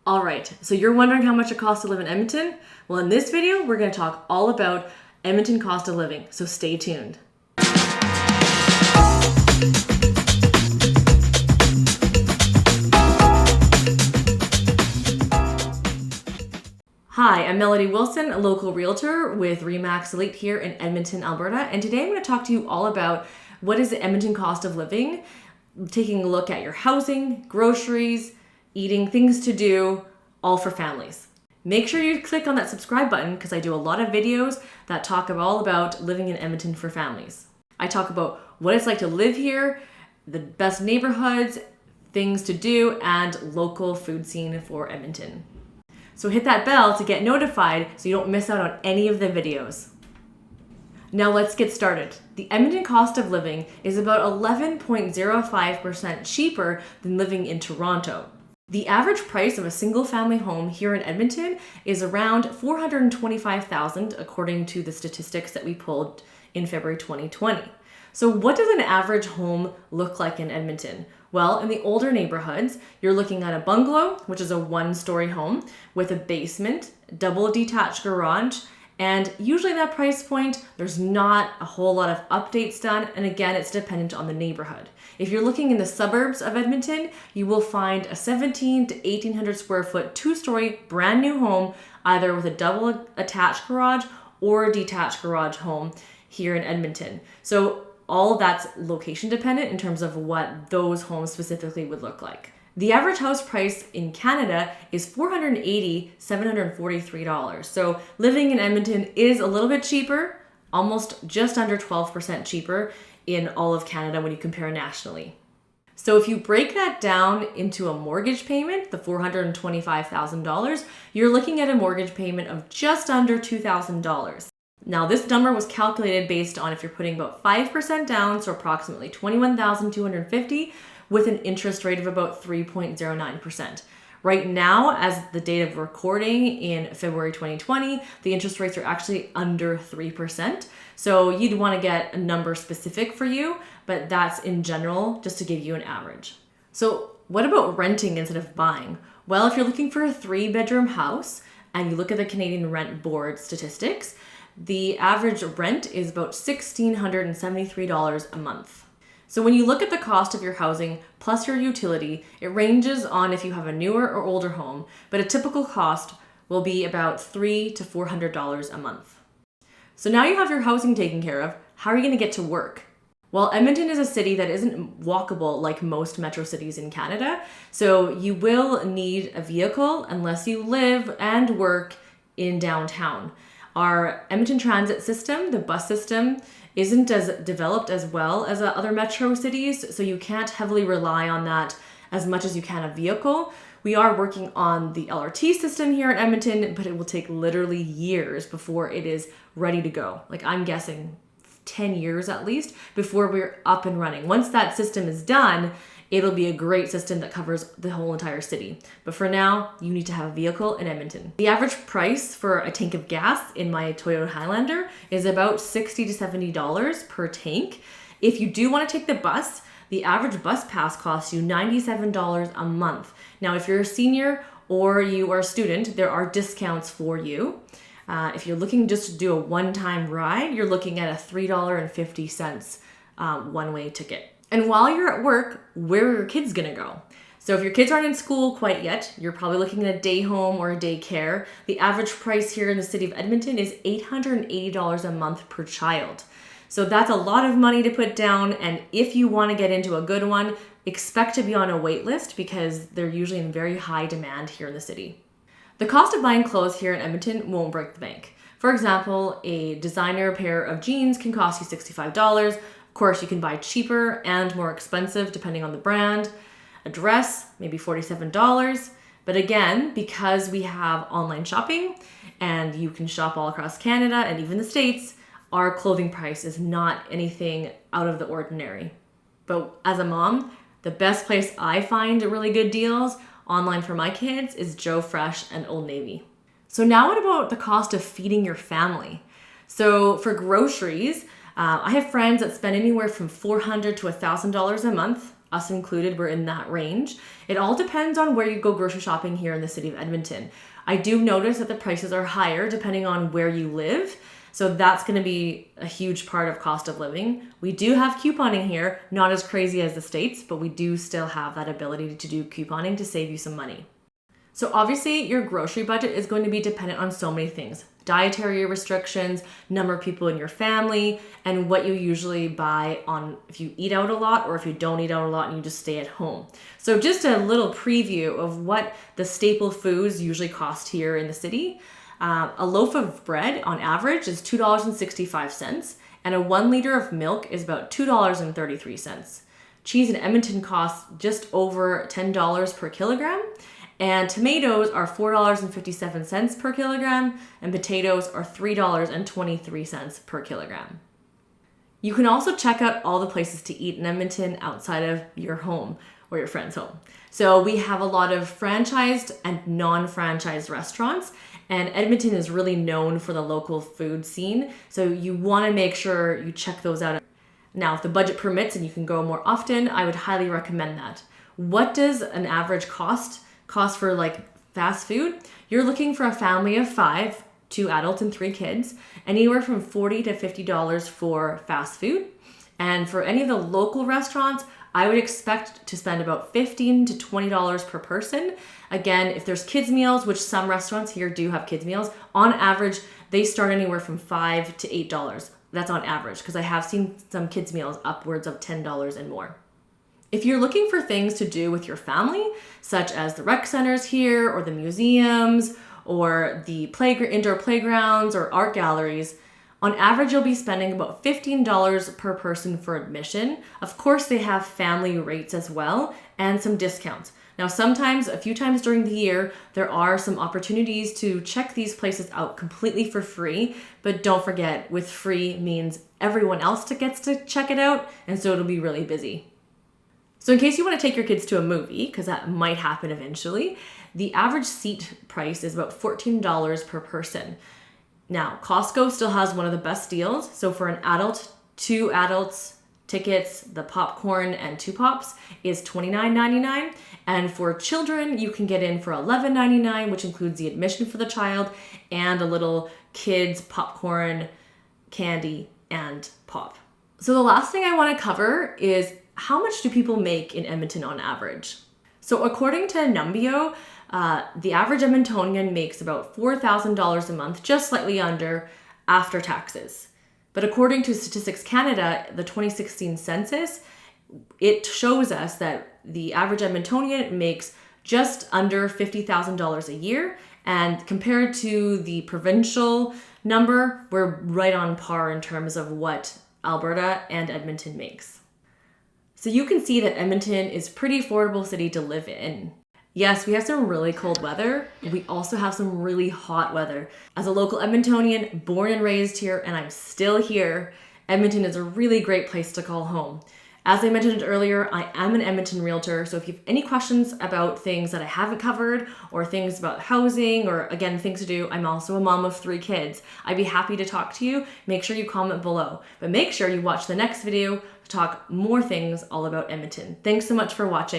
All right, so you're wondering how much it costs to live in Edmonton? Well, in this video, we're going to talk all about Edmonton cost of living, so stay tuned. Hi, I'm Melody Wilson, a local realtor with RE/MAX Elite here in Edmonton, Alberta, and today I'm going to talk to you all about what is the Edmonton cost of living, taking a look at your housing, groceries, eating, things to do, all for families. Make sure you click on that subscribe button because I do a lot of videos that talk all about living in Edmonton for families. I talk about what it's like to live here, the best neighborhoods, things to do, and local food scene for Edmonton. So hit that bell to get notified so you don't miss out on any of the videos. Now let's get started. The Edmonton cost of living is about 11.05% cheaper than living in Toronto. The average price of a single family home here in Edmonton is around $425,000 according to the statistics that we pulled in February 2020. So what does an average home look like in Edmonton? Well, in the older neighborhoods, you're looking at a bungalow, which is a one-story home with a basement, double detached garage, and usually that price point, there's not a whole lot of updates done, and again, it's dependent on the neighborhood. If you're looking in the suburbs of Edmonton, you will find a 17 to 1800 square foot, two-story brand new home, either with a double attached garage or a detached garage home here in Edmonton. So all of that's location dependent in terms of what those homes specifically would look like. The average house price in Canada is $480,743. So living in Edmonton is a little bit cheaper, almost just under 12% cheaper in all of Canada when you compare nationally. So if you break that down into a mortgage payment, the $425,000, you're looking at a mortgage payment of just under $2,000. Now this number was calculated based on if you're putting about 5% down, so approximately $21,250, with an interest rate of about 3.09%. Right now, as the date of recording in February 2020, the interest rates are actually under 3%. So you'd want to get a number specific for you, but that's in general, just to give you an average. So what about renting instead of buying? Well, if you're looking for a 3-bedroom house and you look at the Canadian Rent Board statistics, the average rent is about $1,673 a month. So when you look at the cost of your housing plus your utility, it ranges on if you have a newer or older home, but a typical cost will be about $300 to $400 a month. So now you have your housing taken care of, how are you going to get to work? Well, Edmonton is a city that isn't walkable like most metro cities in Canada, so you will need a vehicle unless you live and work in downtown. Our Edmonton transit system, the bus system, isn't as developed as well as other metro cities, so you can't heavily rely on that as much as you can a vehicle. We are working on the LRT system here in Edmonton, but it will take literally years before it is ready to go. Like I'm guessing 10 years at least before we're up and running. Once that system is done, it'll be a great system that covers the whole entire city. But for now, you need to have a vehicle in Edmonton. The average price for a tank of gas in my Toyota Highlander is about $60 to $70 per tank. If you do want to take the bus, the average bus pass costs you $97 a month. Now, if you're a senior or you are a student, there are discounts for you. If you're looking just to do a one-time ride, you're looking at a $3.50 one-way ticket. And while you're at work, where are your kids gonna go? So if your kids aren't in school quite yet, you're probably looking at a Dayhome or a daycare. The average price here in the city of Edmonton is $880 a month per child. So that's a lot of money to put down, and if you wanna get into a good one, expect to be on a wait list because they're usually in very high demand here in the city. The cost of buying clothes here in Edmonton won't break the bank. For example, a designer pair of jeans can cost you $65. Of course, you can buy cheaper and more expensive depending on the brand. A dress, maybe $47. But again, because we have online shopping and you can shop all across Canada and even the States, our clothing price is not anything out of the ordinary. But as a mom, the best place I find really good deals online for my kids is Joe Fresh and Old Navy. So now what about the cost of feeding your family? So for groceries, I have friends that spend anywhere from $400 to $1,000 a month us included, we're in that range. It all depends on where you go grocery shopping here in the city of Edmonton. I do notice that the prices are higher depending on where you live. So that's going to be a huge part of cost of living. We do have couponing here, not as crazy as the States, but we do still have that ability to do couponing to save you some money. So obviously your grocery budget is going to be dependent on so many things. Dietary restrictions, number of people in your family, and what you usually buy on if you eat out a lot or if you don't eat out a lot and you just stay at home. So just a little preview of what the staple foods usually cost here in the city. A loaf of bread on average is $2.65, and a 1 liter of milk is about $2.33. Cheese in Edmonton costs just over $10 per kilogram, and tomatoes are $4.57 per kilogram, and potatoes are $3.23 per kilogram. You can also check out all the places to eat in Edmonton outside of your home or your friend's home. So we have a lot of franchised and non-franchised restaurants, and Edmonton is really known for the local food scene. So you want to make sure you check those out. Now, if the budget permits and you can go more often, I would highly recommend that. What does an average cost for like fast food? You're looking for a family of 5, 2 adults and 3 kids, anywhere from $40 to $50 for fast food. And for any of the local restaurants, I would expect to spend about $15 to $20 per person. Again, if there's kids meals, which some restaurants here do have kids meals, on average, they start anywhere from $5 to $8. That's on average, because I have seen some kids meals upwards of $10 and more. If you're looking for things to do with your family, such as the rec centers here or the museums or the indoor playgrounds or art galleries, on average, you'll be spending about $15 per person for admission. Of course, they have family rates as well and some discounts. Now, sometimes, a few times during the year, there are some opportunities to check these places out completely for free. But don't forget, with free means everyone else gets to check it out, and so it'll be really busy. So in case you want to take your kids to a movie, because that might happen eventually, the average seat price is about $14 per person. Now, Costco still has one of the best deals. So for an adult, 2 adults tickets, the popcorn and 2 pops is $29.99. And for children, you can get in for $11.99, which includes the admission for the child and a little kids popcorn, candy, and pop. So the last thing I want to cover is how much do people make in Edmonton on average? So according to Numbeo, the average Edmontonian makes about $4,000 a month, just slightly under, after taxes. But according to Statistics Canada, the 2016 census, it shows us that the average Edmontonian makes just under $50,000 a year. And compared to the provincial number, we're right on par in terms of what Alberta and Edmonton makes. So you can see that Edmonton is a pretty affordable city to live in. Yes, we have some really cold weather, but we also have some really hot weather. As a local Edmontonian, born and raised here, and I'm still here, Edmonton is a really great place to call home. As I mentioned earlier, I am an Edmonton realtor, so if you have any questions about things that I haven't covered or things about housing or, again, things to do, I'm also a mom of 3 kids. I'd be happy to talk to you. Make sure you comment below. But make sure you watch the next video to talk more things all about Edmonton. Thanks so much for watching.